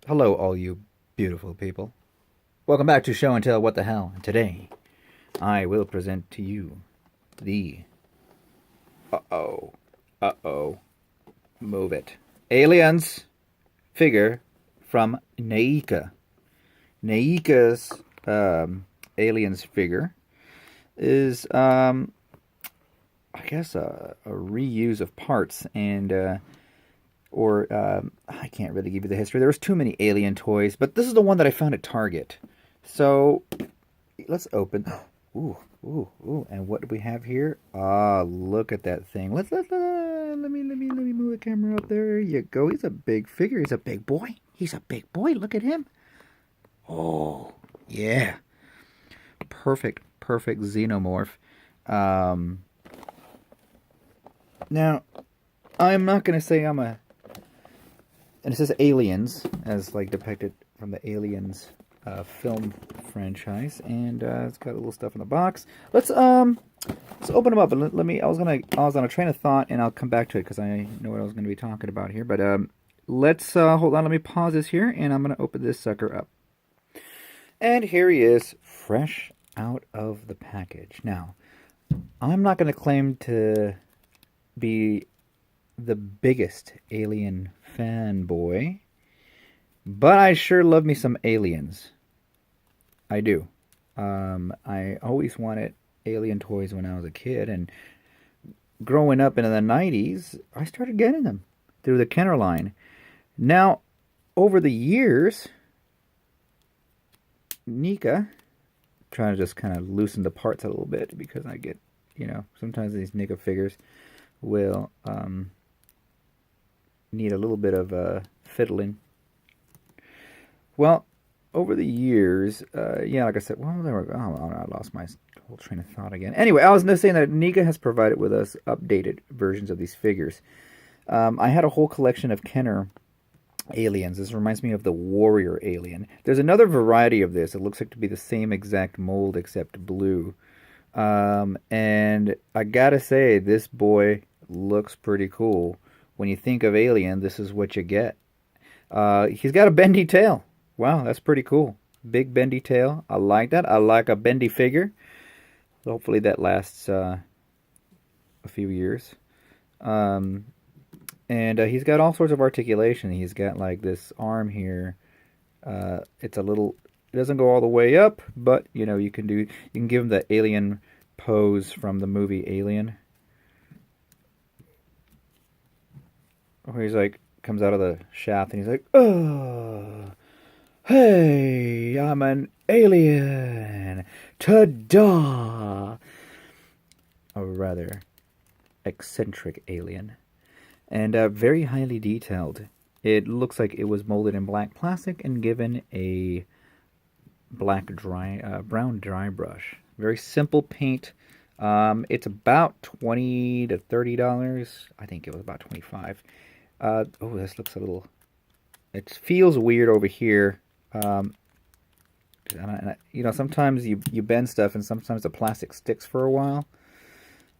Hello, all you beautiful people. Welcome back to Show and Tell What the Hell. And today, I will present to you the uh oh, move it, aliens figure from Neca. Neca's aliens figure is, I guess, a reuse of parts and or I can't really give you the history. There was too many alien toys, but this is the one that I found at Target. So let's open. Ooh, ooh, ooh! And what do we have here? Ah, look at that thing. Let me move the camera up. There you go. He's a big figure. He's a big boy. He's a big boy. Look at him. Oh, yeah. Perfect xenomorph. Um, Now, I'm not gonna say I'm a and it says aliens as like depicted from the Aliens film franchise, and it's got a little stuff in the box. Let's open them up. And let me. I was on a train of thought, and I'll come back to it because I know what I was going to be talking about here. But let's hold on. Let me pause this here, and I'm going to open this sucker up. And here he is, fresh out of the package. Now, I'm not going to claim to be the biggest Alien fanboy, but I sure love me some aliens. I do. I always wanted alien toys when I was a kid, and growing up in the 90s, I started getting them through the Kenner line. Now, over the years, Neca, trying to just kind of loosen the parts a little bit because I get, sometimes these Neca figures will need a little bit of fiddling. Well, over the years, like I said, there we go. Oh, I lost my whole train of thought again. Anyway, I was just saying that Neca has provided with us updated versions of these figures. I had a whole collection of Kenner aliens. This reminds me of the Warrior alien. There's another variety of this. It looks like to be the same exact mold except blue. And I gotta say, this boy looks pretty cool. When you think of Alien, this is what you get. He's got a bendy tail. Wow, that's pretty cool. Big bendy tail. I like that. I like a bendy figure. Hopefully that lasts a few years. And he's got all sorts of articulation. He's got like this arm here. It's a little. It doesn't go all the way up, but you can give him the alien pose from the movie Alien. Where he's like comes out of the shaft and he's like, "Oh, hey, I'm an alien. Ta-da!" A rather eccentric alien. And very highly detailed. It looks like it was molded in black plastic and given a brown dry brush. Very simple paint. It's about $20 to $30. I think it was about 25. This looks a little. It feels weird over here. Sometimes you bend stuff, and sometimes the plastic sticks for a while,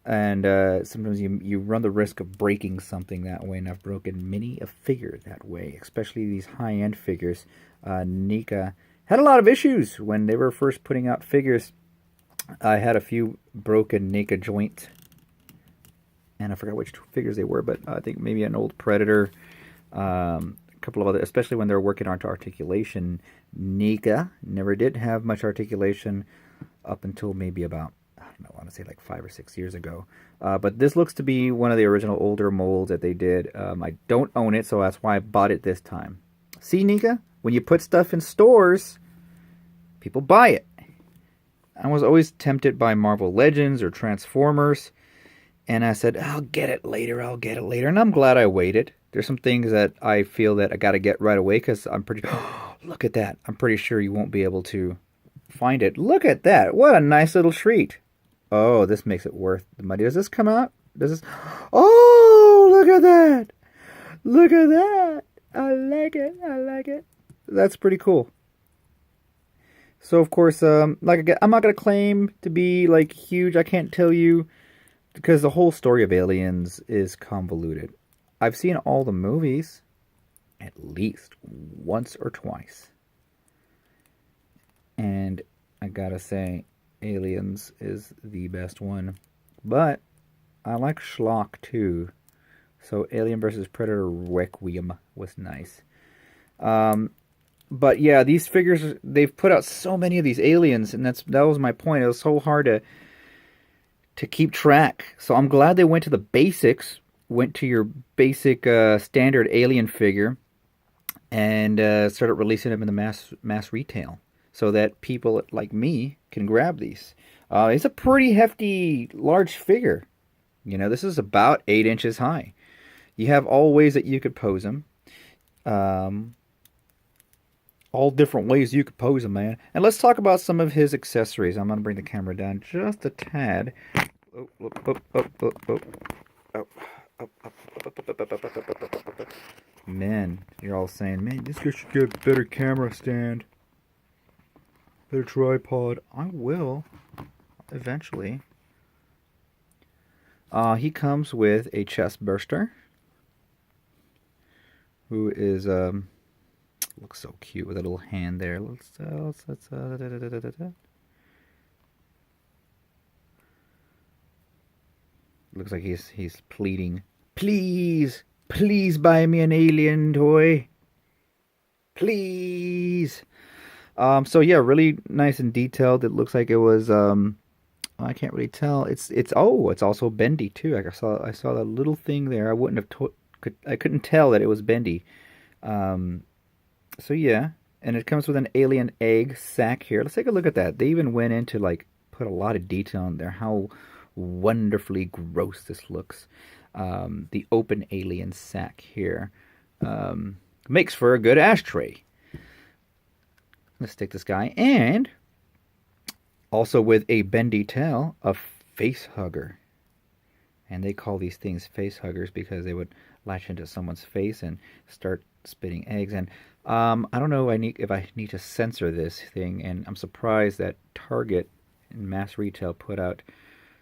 and sometimes you run the risk of breaking something that way. And I've broken many a figure that way, especially these high-end figures. Neca had a lot of issues when they were first putting out figures. I had a few broken Neca joints, and I forgot which figures they were, but I think maybe an old Predator, a couple of other, especially when they were working on articulation. Neca never did have much articulation up until maybe about, I want to say like 5 or 6 years ago. But this looks to be one of the original older molds that they did. I don't own it, so that's why I bought it this time. See, Neca? When you put stuff in stores, people buy it. I was always tempted by Marvel Legends or Transformers, and I said, I'll get it later, and I'm glad I waited. There's some things that I feel that I got to get right away because I'm pretty... Look at that. I'm pretty sure you won't be able to find it. Look at that. What a nice little treat. Oh, this makes it worth the money. Does this come out? Does this... Oh, look at that. Look at that. I like it. That's pretty cool. So, of course, I'm not going to claim to be, like, huge. I can't tell you, because the whole story of Aliens is convoluted. I've seen all the movies. at least once or twice. And I gotta say, Aliens is the best one. But I like Schlock too. So Alien versus Predator Requiem was nice. Um, but yeah, these figures, they've put out so many of these aliens, and that was my point. It was so hard to keep track. So I'm glad they went to the basics, went to your basic standard alien figure, and started releasing them in the mass retail, so that people like me can grab these. It's a pretty hefty, large figure. You know, this is about 8 inches high. You have all ways that you could pose them. Um, all different ways you could pose him, man. And let's talk about some of his accessories. I'm gonna bring the camera down just a tad. Oh, oh, oh, oh, oh, oh. Oh, oh, oh. Man, you're all saying, man, this guy should get a better camera stand, better tripod. I will, eventually. He comes with a chest burster, who is looks so cute with a little hand there. Looks like he's pleading, please, please buy me an alien toy, please. So yeah, really nice and detailed. It looks like it was I can't really tell. It's also bendy too. Like I saw that little thing there. I wouldn't have I couldn't tell that it was bendy. Um, so yeah, and it comes with an alien egg sack here. Let's take a look at that. They even went into like put a lot of detail in there. How wonderfully gross this looks. The open alien sack here makes for a good ashtray. Let's take this guy, and also with a bendy tail, a face hugger. And they call these things face huggers because they would latch into someone's face and start spitting eggs. And I don't know if I need to censor this thing, and I'm surprised that Target and mass retail put out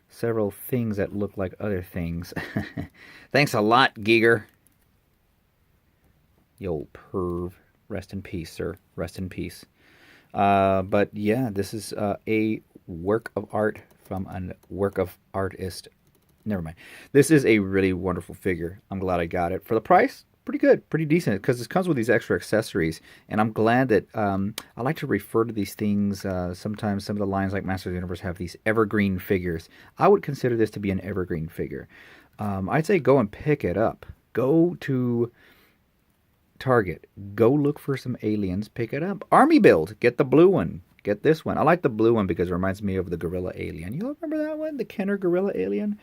several things that look like other things. Thanks a lot, Giger. You old perv. Rest in peace, sir. Rest in peace. But yeah, this is a work of art from a work of artist. Never mind. This is a really wonderful figure. I'm glad I got it. For the price, pretty good, pretty decent, because it comes with these extra accessories. And I'm glad that I like to refer to these things. Sometimes some of the lines like Masters of the Universe have these evergreen figures. I would consider this to be an evergreen figure. I'd say go and pick it up. Go to Target. Go look for some aliens. Pick it up. Army build. Get the blue one. Get this one. I like the blue one because it reminds me of the gorilla alien. You remember that one? The Kenner gorilla alien?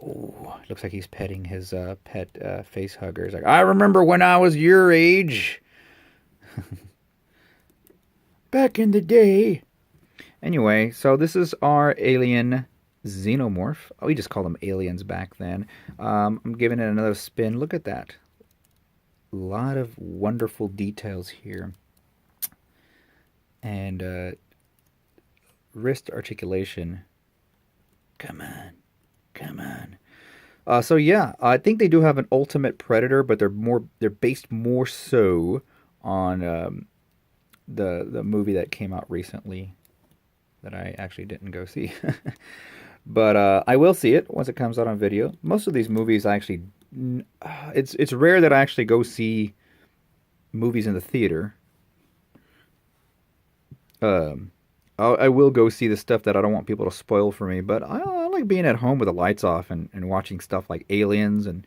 Oh, looks like he's petting his pet face hugger. He's like, I remember when I was your age. Back in the day. Anyway, so this is our alien xenomorph. Oh, we just called them aliens back then. I'm giving it another spin. Look at that. A lot of wonderful details here. And wrist articulation. Come on. Come on. So yeah, I think they do have an Ultimate Predator, but they're based more so on the movie that came out recently that I actually didn't go see. But I will see it once it comes out on video. Most of these movies it's rare that I actually go see movies in the theater. I will go see the stuff that I don't want people to spoil for me, but I like being at home with the lights off and watching stuff like Aliens and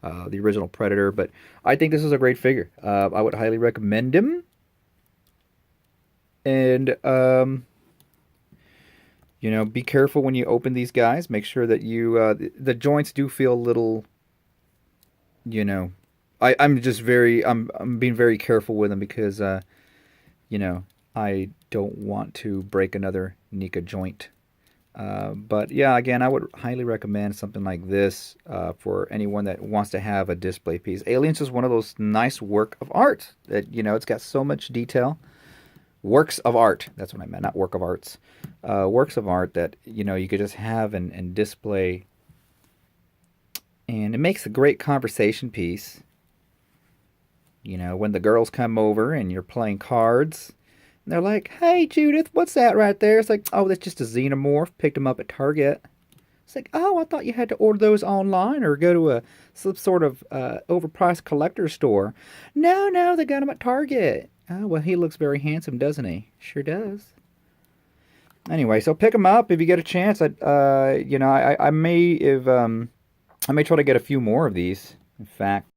the original Predator. But I think this is a great figure. I would highly recommend him. And, be careful when you open these guys. Make sure that the joints do feel a little, I'm being very careful with them because, I don't want to break another Neca joint. But yeah, again, I would highly recommend something like this for anyone that wants to have a display piece. Aliens is one of those nice work of art that, it's got so much detail. Works of art. That's what I meant, not work of arts. Works of art that, you could just have and display. And it makes a great conversation piece. You know, when the girls come over and you're playing cards, and they're like, "Hey, Judith, what's that right there?" It's like, "Oh, that's just a xenomorph. Picked them up at Target." It's like, "Oh, I thought you had to order those online or go to some sort of overpriced collector store." No, no, they got them at Target. Oh, well, he looks very handsome, doesn't he? Sure does. Anyway, so pick them up if you get a chance. I may if I may try to get a few more of these. In fact,